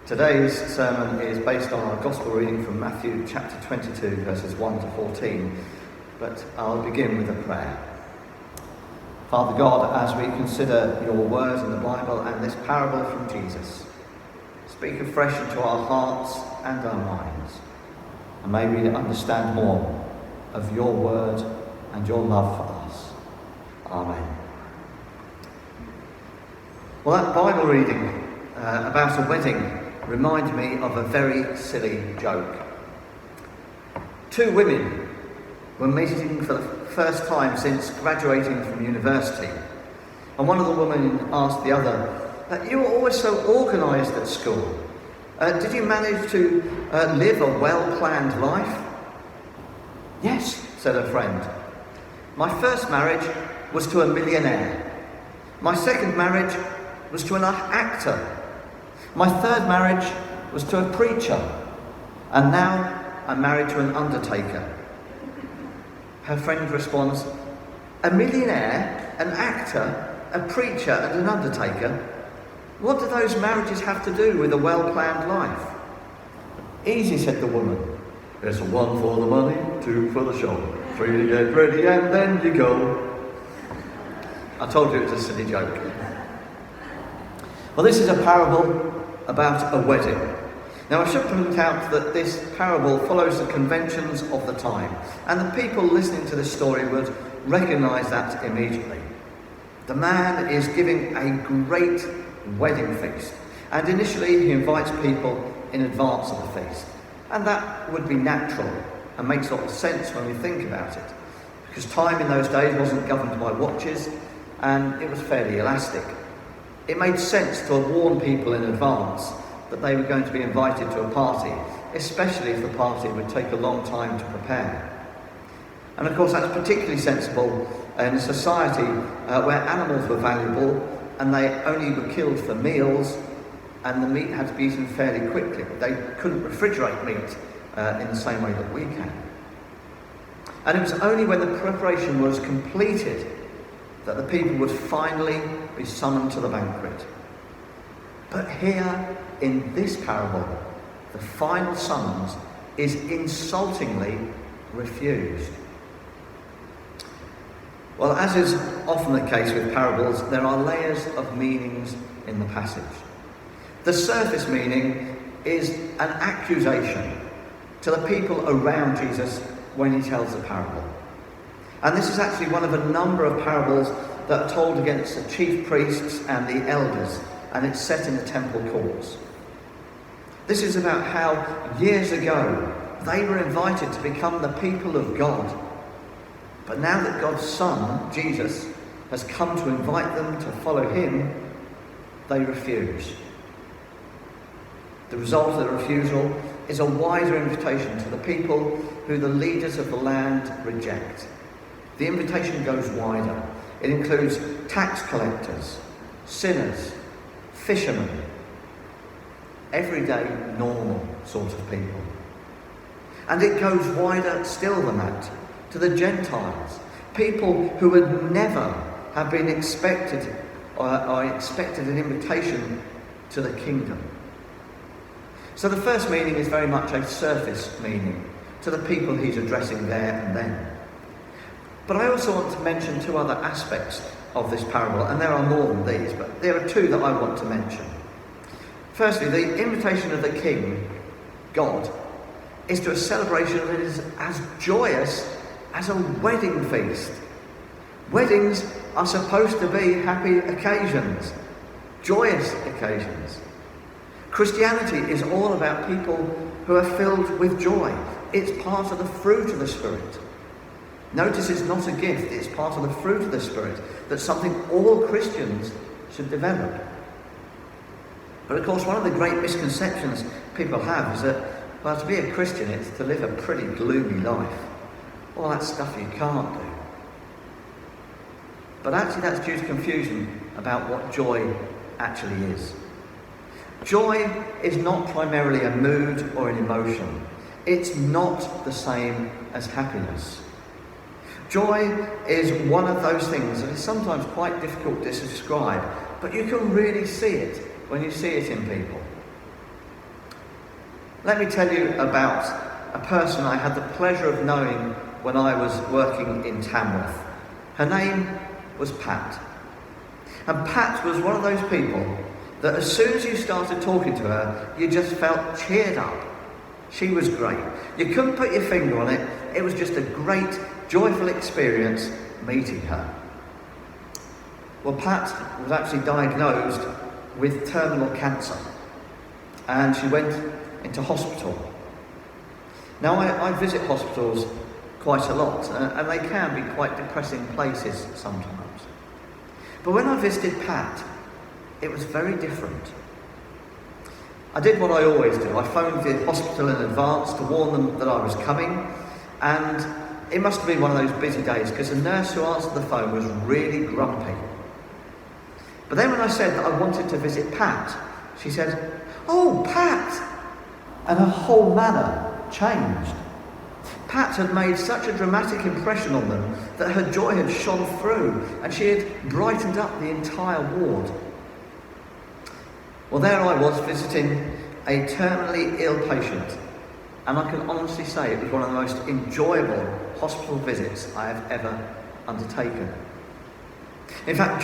Today's sermon is based on our Gospel reading from Matthew chapter 22, verses 1 to 14, but I'll begin with a prayer. Father God, as we consider your words in the Bible and this parable from Jesus, speak afresh into our hearts and our minds, and may we understand more of your word and your love for us. Amen. Well, that Bible reading about a wedding reminds me of a very silly joke. Two women were meeting for the first time since graduating from university, and one of the women asked the other, "You were always so organised at school. Did you manage to live a well-planned life?" "Yes," said her friend. "My first marriage was to a millionaire. My second marriage was to an actor. My third marriage was to a preacher, and now I'm married to an undertaker." Her friend responds, "A millionaire, an actor, a preacher and an undertaker? What do those marriages have to do with a well-planned life?" "Easy," said the woman. "It's one for the money, two for the show, three to get ready and then you go." I told you it was a silly joke. Well, this is a parable about a wedding. Now, I should point out that this parable follows the conventions of the time, and the people listening to this story would recognise that immediately. The man is giving a great wedding feast, and initially he invites people in advance of the feast, and that would be natural and makes a lot of sense when we think about it, because time in those days wasn't governed by watches and it was fairly elastic. It made sense to warn people in advance that they were going to be invited to a party, especially if the party would take a long time to prepare. And of course that's particularly sensible in a society where animals were valuable and they only were killed for meals, and the meat had to be eaten fairly quickly. They couldn't refrigerate meat in the same way that we can. And it was only when the preparation was completed that the people would finally be summoned to the banquet. But here, in this parable, the final summons is insultingly refused. Well, as is often the case with parables, there are layers of meanings in the passage. The surface meaning is an accusation to the people around Jesus when he tells the parable. And this is actually one of a number of parables that are told against the chief priests and the elders, and it's set in the temple courts. This is about how years ago they were invited to become the people of God. But now that God's Son, Jesus, has come to invite them to follow him, they refuse. The result of the refusal is a wider invitation to the people who the leaders of the land reject. The invitation goes wider. It includes tax collectors, sinners, fishermen, everyday, normal sort of people. And it goes wider still than that, to the Gentiles, people who would never have been expected or expected an invitation to the kingdom. So the first meaning is very much a surface meaning to the people he's addressing there and then. But I also want to mention two other aspects of this parable, and there are more than these, but there are two that I want to mention. Firstly, the invitation of the King, God, is to a celebration that is as joyous as a wedding feast. Weddings are supposed to be happy occasions, joyous occasions. Christianity is all about people who are filled with joy. It's part of the fruit of the Spirit. Notice it's not a gift, it's part of the fruit of the Spirit. That's something all Christians should develop. But of course, one of the great misconceptions people have is that, well, to be a Christian is to live a pretty gloomy life. All that stuff you can't do. But actually that's due to confusion about what joy actually is. Joy is not primarily a mood or an emotion. It's not the same as happiness. Joy is one of those things that is sometimes quite difficult to describe, but you can really see it when you see it in people. Let me tell you about a person I had the pleasure of knowing when I was working in Tamworth. Her name was Pat. And Pat was one of those people that as soon as you started talking to her, you just felt cheered up. She was great. You couldn't put your finger on it. It was just a great, joyful experience meeting her. Well, Pat was actually diagnosed with terminal cancer, and she went into hospital. Now, I visit hospitals quite a lot, and they can be quite depressing places sometimes. But when I visited Pat, it was very different. I did what I always do. I phoned the hospital in advance to warn them that I was coming, and it must have been one of those busy days because the nurse who answered the phone was really grumpy. But then when I said that I wanted to visit Pat, she said, "Oh, Pat!" And her whole manner changed. Pat had made such a dramatic impression on them that her joy had shone through and she had brightened up the entire ward. Well, there I was visiting a terminally ill patient, and I can honestly say it was one of the most enjoyable hospital visits I have ever undertaken. In fact,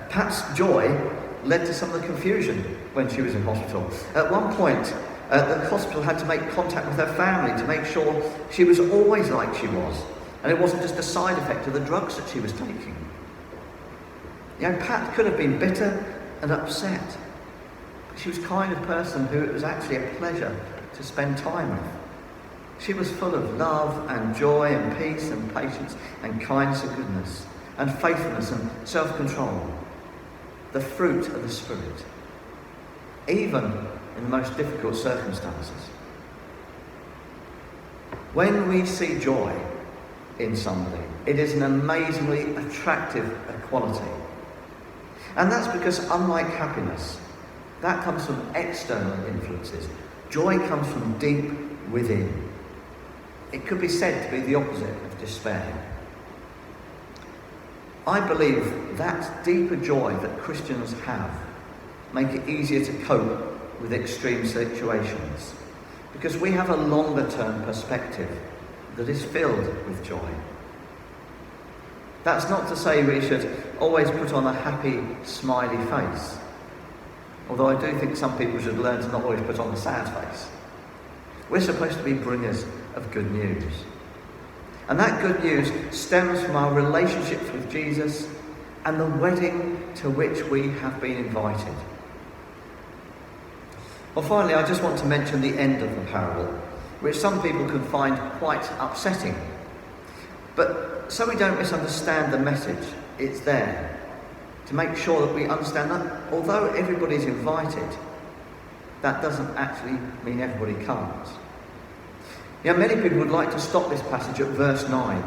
Pat's joy led to some of the confusion when she was in hospital. At one point, the hospital had to make contact with her family to make sure she was always like she was, and it wasn't just a side effect of the drugs that she was taking. You know, Pat could have been bitter and upset, but she was the kind of person who it was actually a pleasure to spend time with. She was full of love and joy and peace and patience and kindness and goodness and faithfulness and self-control, the fruit of the Spirit, even in the most difficult circumstances. When we see joy in somebody, it is an amazingly attractive quality. And that's because, unlike happiness, that comes from external influences. Joy comes from deep within. It could be said to be the opposite of despair. I believe that deeper joy that Christians have make it easier to cope with extreme situations, because we have a longer term perspective that is filled with joy. That's not to say we should always put on a happy, smiley face, although I do think some people should learn to not always put on a sad face. We're supposed to be bringers of good news. And that good news stems from our relationships with Jesus and the wedding to which we have been invited. Well, finally, I just want to mention the end of the parable, which some people can find quite upsetting. But so we don't misunderstand the message, it's there to make sure that we understand that although everybody's invited, that doesn't actually mean everybody comes. You know, many people would like to stop this passage at verse 9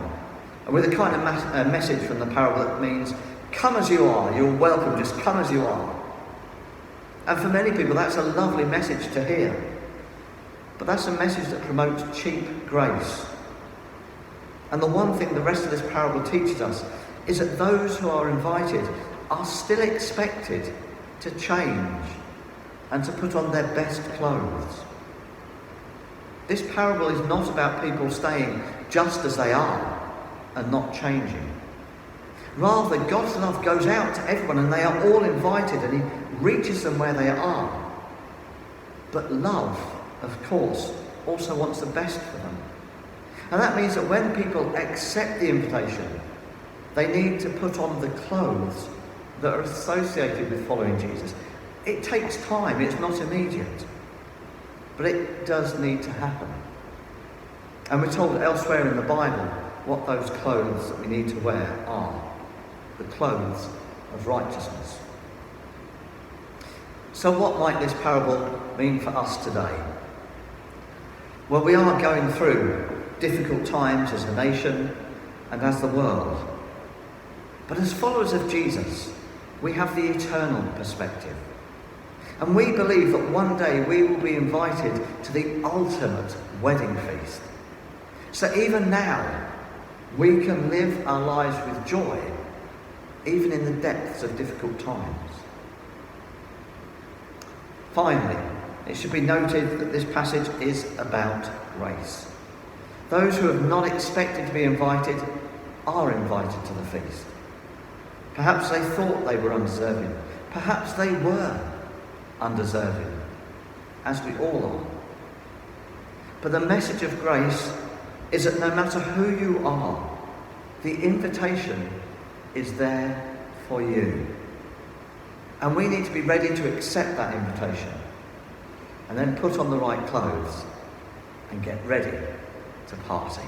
with a kind of message from the parable that means, come as you are, you're welcome, just come as you are. And for many people that's a lovely message to hear. But that's a message that promotes cheap grace. And the one thing the rest of this parable teaches us is that those who are invited are still expected to change and to put on their best clothes. This parable is not about people staying just as they are and not changing. Rather, God's love goes out to everyone and they are all invited and he reaches them where they are. But love, of course, also wants the best for them. And that means that when people accept the invitation, they need to put on the clothes that are associated with following Jesus. It takes time, it's not immediate. But it does need to happen. And we're told elsewhere in the Bible what those clothes that we need to wear are. The clothes of righteousness. So what might this parable mean for us today? Well, we are going through difficult times as a nation and as the world. But as followers of Jesus, we have the eternal perspective. And we believe that one day we will be invited to the ultimate wedding feast. So even now, we can live our lives with joy, even in the depths of difficult times. Finally, it should be noted that this passage is about grace. Those who have not expected to be invited are invited to the feast. Perhaps they thought they were undeserving. Perhaps they were undeserving, as we all are. But the message of grace is that no matter who you are, the invitation is there for you. And we need to be ready to accept that invitation and then put on the right clothes and get ready to party.